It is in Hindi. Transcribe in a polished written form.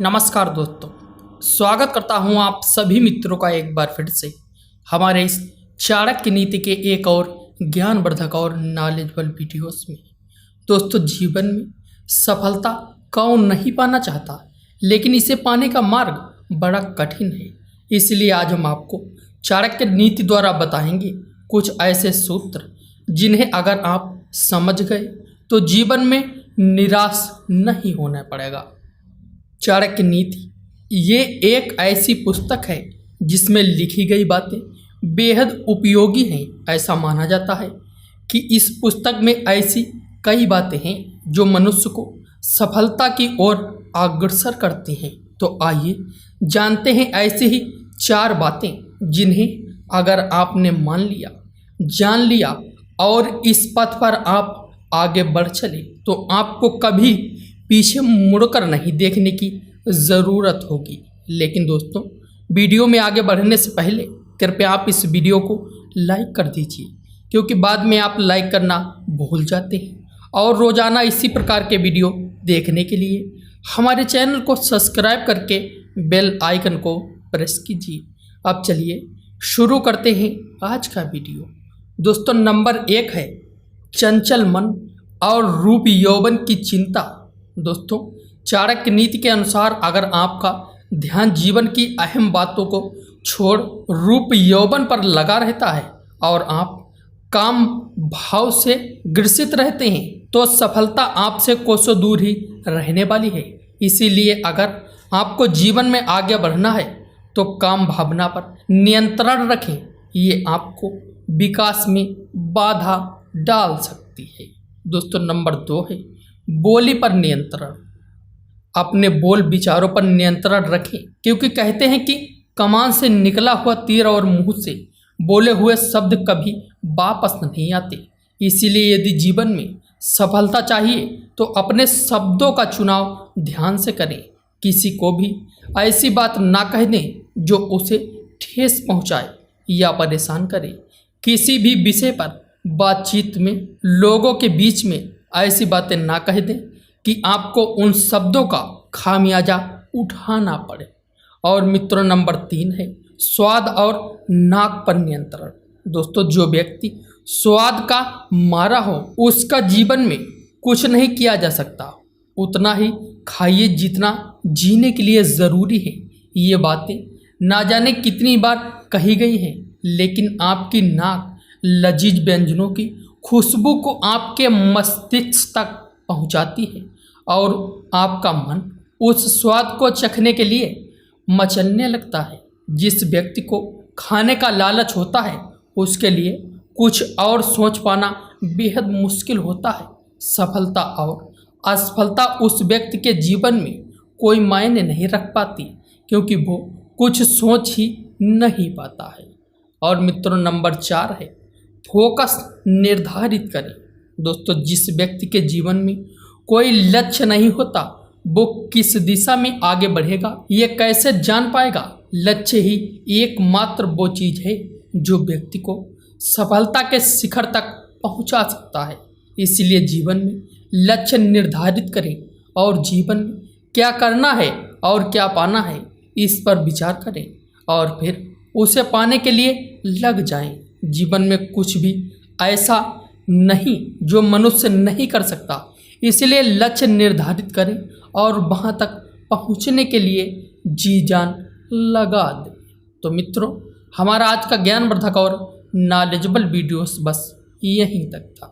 नमस्कार दोस्तों, स्वागत करता हूं आप सभी मित्रों का एक बार फिर से हमारे इस चाणक्य नीति के एक और ज्ञानवर्धक और नॉलेजेबल वीडियोस में। दोस्तों, जीवन में सफलता कौन नहीं पाना चाहता, लेकिन इसे पाने का मार्ग बड़ा कठिन है। इसलिए आज हम आपको चाणक्य नीति द्वारा बताएंगे कुछ ऐसे सूत्र जिन्हें अगर आप समझ गए तो जीवन में निराश नहीं होना पड़ेगा। चाणक्य नीति ये एक ऐसी पुस्तक है जिसमें लिखी गई बातें बेहद उपयोगी हैं। ऐसा माना जाता है कि इस पुस्तक में ऐसी कई बातें हैं जो मनुष्य को सफलता की ओर अग्रसर करती हैं। तो आइए जानते हैं ऐसी ही 4 बातें जिन्हें अगर आपने मान लिया, जान लिया और इस पथ पर आप आगे बढ़ चले तो आपको कभी पीछे मुड़कर नहीं देखने की ज़रूरत होगी। लेकिन दोस्तों, वीडियो में आगे बढ़ने से पहले कृपया आप इस वीडियो को लाइक कर दीजिए, क्योंकि बाद में आप लाइक करना भूल जाते हैं। और रोज़ाना इसी प्रकार के वीडियो देखने के लिए हमारे चैनल को सब्सक्राइब करके बेल आइकन को प्रेस कीजिए। अब चलिए शुरू करते हैं आज का वीडियो। दोस्तों, नंबर 1 है चंचल मन और रूप यौवन की चिंता। दोस्तों, चाणक्य नीति के अनुसार अगर आपका ध्यान जीवन की अहम बातों को छोड़ रूप यौवन पर लगा रहता है और आप काम भाव से ग्रसित रहते हैं तो सफलता आपसे कोसों दूर ही रहने वाली है। इसीलिए अगर आपको जीवन में आगे बढ़ना है तो काम भावना पर नियंत्रण रखें। ये आपको विकास में बाधा डाल सकती है। दोस्तों, नंबर 2 है बोली पर नियंत्रण। अपने बोल विचारों पर नियंत्रण रखें, क्योंकि कहते हैं कि कमान से निकला हुआ तीर और मुंह से बोले हुए शब्द कभी वापस नहीं आते। इसीलिए यदि जीवन में सफलता चाहिए तो अपने शब्दों का चुनाव ध्यान से करें। किसी को भी ऐसी बात ना कह दें जो उसे ठेस पहुंचाए या परेशान करे। किसी भी विषय पर बातचीत में लोगों के बीच में ऐसी बातें ना कह दें कि आपको उन शब्दों का खामियाजा उठाना पड़े। और मित्रों, नंबर 3 है स्वाद और नाक पर नियंत्रण। दोस्तों, जो व्यक्ति स्वाद का मारा हो उसका जीवन में कुछ नहीं किया जा सकता। उतना ही खाइए जितना जीने के लिए ज़रूरी है। ये बातें ना जाने कितनी बार कही गई हैं, लेकिन आपकी नाक लजीज व्यंजनों की खुशबू को आपके मस्तिष्क तक पहुंचाती है और आपका मन उस स्वाद को चखने के लिए मचलने लगता है। जिस व्यक्ति को खाने का लालच होता है उसके लिए कुछ और सोच पाना बेहद मुश्किल होता है। सफलता और असफलता उस व्यक्ति के जीवन में कोई मायने नहीं रख पाती, क्योंकि वो कुछ सोच ही नहीं पाता है। और मित्रों, नंबर 4 है फोकस निर्धारित करें। दोस्तों, जिस व्यक्ति के जीवन में कोई लक्ष्य नहीं होता वो किस दिशा में आगे बढ़ेगा ये कैसे जान पाएगा। लक्ष्य ही एकमात्र वो चीज़ है जो व्यक्ति को सफलता के शिखर तक पहुंचा सकता है। इसलिए जीवन में लक्ष्य निर्धारित करें और जीवन में क्या करना है और क्या पाना है इस पर विचार करें और फिर उसे पाने के लिए लग जाएं। जीवन में कुछ भी ऐसा नहीं जो मनुष्य नहीं कर सकता। इसलिए लक्ष्य निर्धारित करें और वहाँ तक पहुँचने के लिए जी जान लगा दें। तो मित्रों, हमारा आज का ज्ञानवर्धक और नॉलेजेबल वीडियोस बस यहीं तक था।